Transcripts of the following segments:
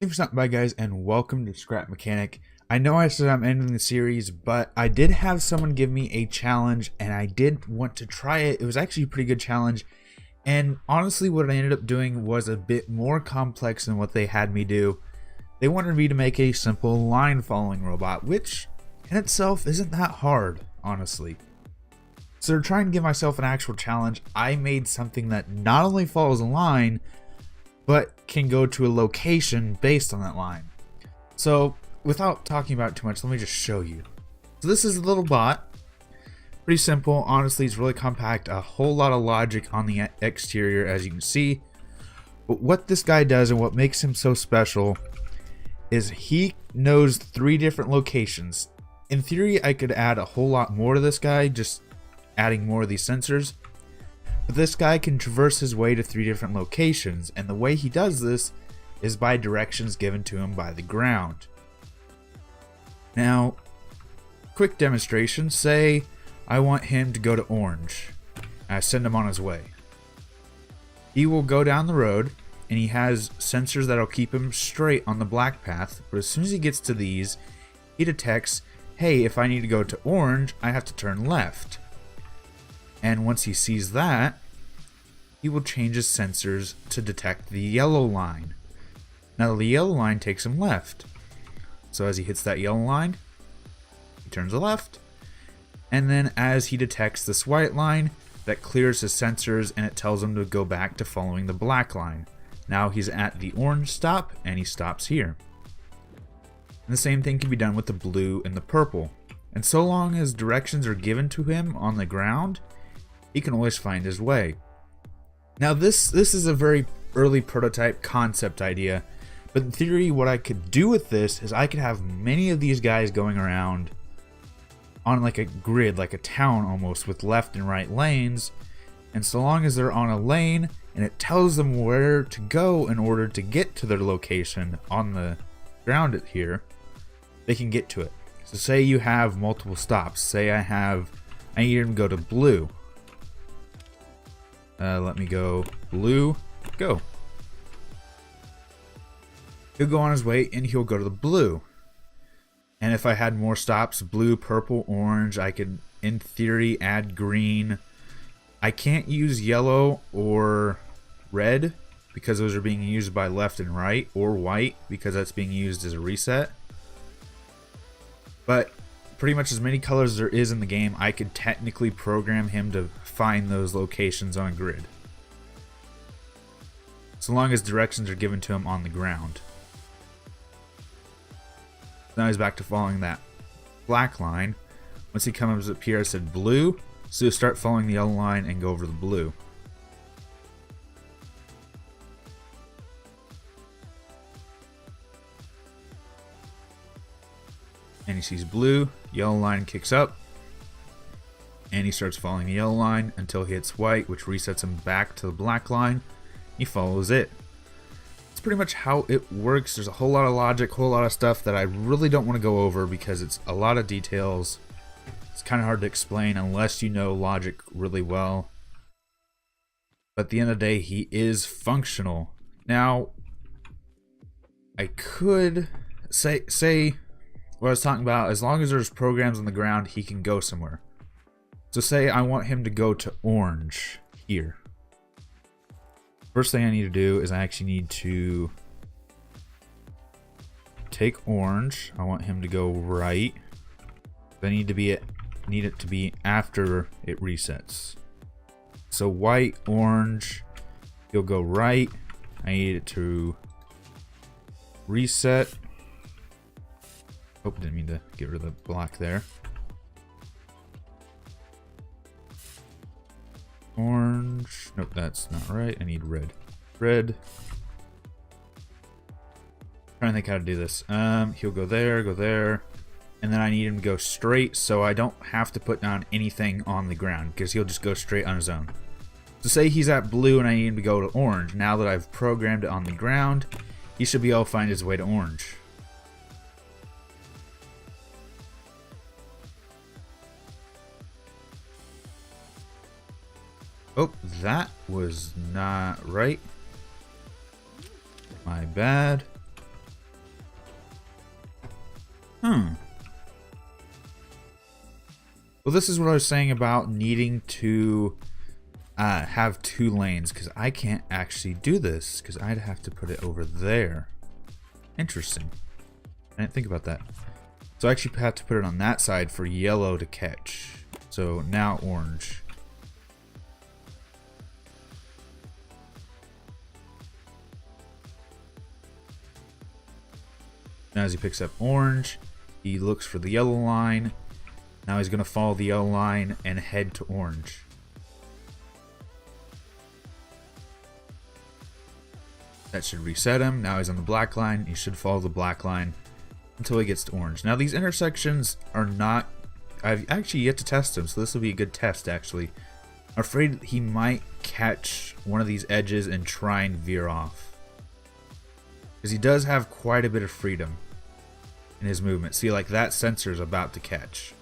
Thanks for stopping by, guys, and welcome to Scrap Mechanic. I know I said I'm ending the series, but I did have someone give me a challenge, and I did want to try it. It was actually a pretty good challenge, and honestly, what I ended up doing was a bit more complex than what they had me do. They wanted me to make a simple line-following robot, which in itself isn't that hard, honestly. So to try and give myself an actual challenge, I made something that not only follows a line, but can go to a location based on that line. So without talking about it too much, let me just show you. So this is a little bot. Pretty simple. Honestly, it's really compact. A whole lot of logic on the exterior, as you can see. But what this guy does and what makes him so special is he knows 3 different locations. In theory, I could add a whole lot more to this guy, just adding more of these sensors. But this guy can traverse his way to 3 different locations, and the way he does this is by directions given to him by the ground. Now, quick demonstration. Say I want him to go to orange. I send him on his way. He will go down the road, and he has sensors that'll keep him straight on the black path, but as soon as he gets to these, he detects, hey, if I need to go to orange, I have to turn left. And once he sees that, he will change his sensors to detect the yellow line. Now the yellow line takes him left. So as he hits that yellow line, he turns left. And then as he detects this white line, that clears his sensors and it tells him to go back to following the black line. Now he's at the orange stop and he stops here. And the same thing can be done with the blue and the purple. And so long as directions are given to him on the ground, he can always find his way. Now this is a very early prototype concept idea, but in theory what I could do with this is I could have many of these guys going around on like a grid, like a town almost, with left and right lanes, and so long as they're on a lane and it tells them where to go in order to get to their location on the ground here, they can get to it. So say you have multiple stops. Say I need him to go to blue. Let me go blue, go. He'll go on his way and he'll go to the blue. And if I had more stops, blue, purple, orange, I could, in theory, add green. I can't use yellow or red because those are being used by left and right, or white because that's being used as a reset. But pretty much as many colors as there is in the game, I could technically program him to find those locations on a grid. So long as directions are given to him on the ground. Now he's back to following that black line. Once he comes up here, I said blue, so he'll start following the yellow line and go over the blue. And he sees blue, yellow line kicks up, and he starts following the yellow line until he hits white, which resets him back to the black line. He follows it. It's pretty much how it works. There's a whole lot of logic, whole lot of stuff that I really don't want to go over because it's a lot of details. It's kind of hard to explain unless you know logic really well. But at the end of the day, he is functional. Now, I could say what I was talking about, as long as there's programs on the ground, he can go somewhere. So say I want him to go to orange here. First thing I need to do is I actually need to take orange. I want him to go right. I need it to be after it resets. So white, orange, he'll go right. I need it to reset. Oh, didn't mean to get rid of the black there. Orange. Nope, that's not right. I need red. Red. Trying to think how to do this. He'll go there, and then I need him to go straight, so I don't have to put down anything on the ground because he'll just go straight on his own. So say he's at blue and I need him to go to orange. Now that I've programmed it on the ground, he should be able to find his way to orange. Oh, that was not right. My bad. Well, this is what I was saying about needing to have 2 lanes, because I can't actually do this, because I'd have to put it over there. Interesting. I didn't think about that. So I actually have to put it on that side for yellow to catch. So now orange. Now as he picks up orange, he looks for the yellow line. Now he's going to follow the yellow line and head to orange. That should reset him. Now he's on the black line. He should follow the black line until he gets to orange. Now these intersections are not... I've actually yet to test them, so this will be a good test actually. I'm afraid he might catch one of these edges and try and veer off, because he does have quite a bit of freedom in his movement. See, like that sensor is about to catch,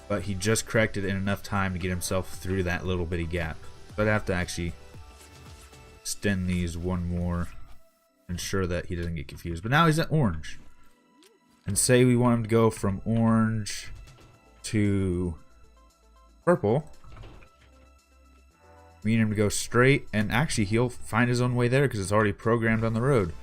but he just corrected in enough time to get himself through that little bitty gap. So I'd have to actually extend these one more, ensure that he doesn't get confused. But now he's at orange, and say we want him to go from orange to purple. We need him to go straight, and actually he'll find his own way there because it's already programmed on the road.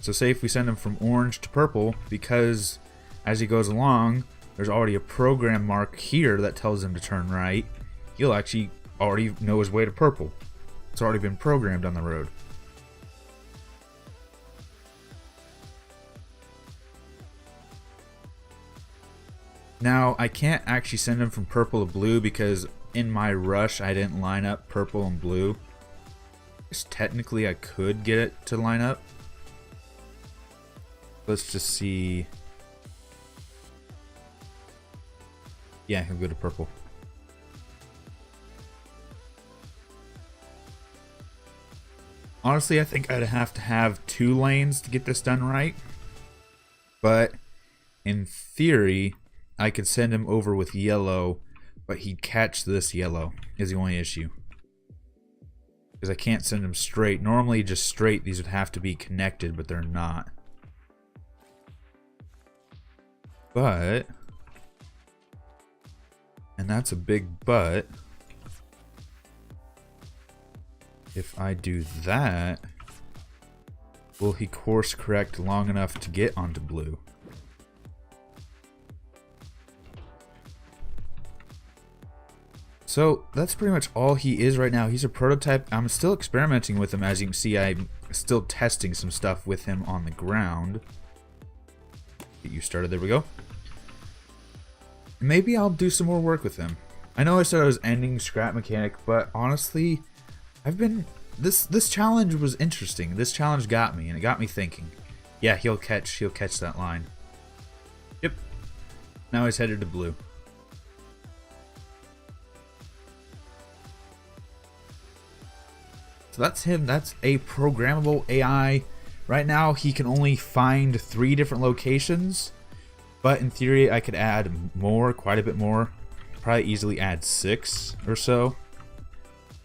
So say if we send him from orange to purple, because as he goes along there's already a program mark here that tells him to turn right, he'll actually already know his way to purple. It's already been programmed on the road. Now, I can't actually send him from purple to blue because in my rush I didn't line up purple and blue. Just technically I could get it to line up. Let's just see. Yeah, he'll go to purple. Honestly, I think I'd have to have 2 lanes to get this done right. But in theory, I could send him over with yellow, but he'd catch this yellow is the only issue. Because I can't send him straight. Normally just straight these would have to be connected, but they're not. But, and that's a big but, if I do that, will he course correct long enough to get onto blue? So that's pretty much all he is right now. He's a prototype. I'm still experimenting with him. As you can see, I'm still testing some stuff with him on the ground. Get you started. There we go. Maybe I'll do some more work with him. I know I said I was ending Scrap Mechanic, but honestly, I've been... This challenge was interesting. This challenge got me, and it got me thinking. Yeah, he'll catch that line. Yep. Now he's headed to blue. So that's him. That's a programmable AI. Right now, he can only find 3 different locations, but in theory, I could add more, quite a bit more. Probably easily add 6 or so.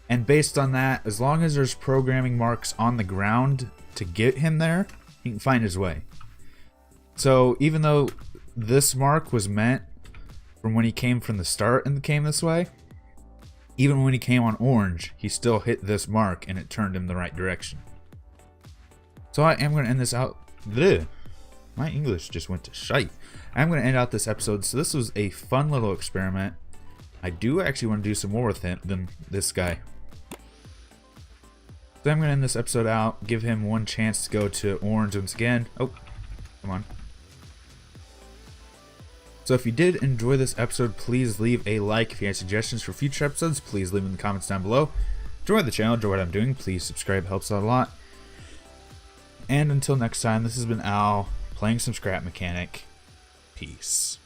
And based on that, as long as there's programming marks on the ground to get him there, he can find his way. So even though this mark was meant from when he came from the start and came this way, even when he came on orange, he still hit this mark and it turned him the right direction. So I am going to end this out. Bleh. My English just went to shite. I'm going to end out this episode. So this was a fun little experiment. I do actually want to do some more with him than this guy. So I'm going to end this episode out, give him one chance to go to orange once again. Oh, come on. So if you did enjoy this episode, please leave a like. If you have suggestions for future episodes, please leave them in the comments down below. Enjoy the channel, enjoy what I'm doing. Please subscribe, helps out a lot. And until next time, this has been Al, playing some Scrap Mechanic. Peace.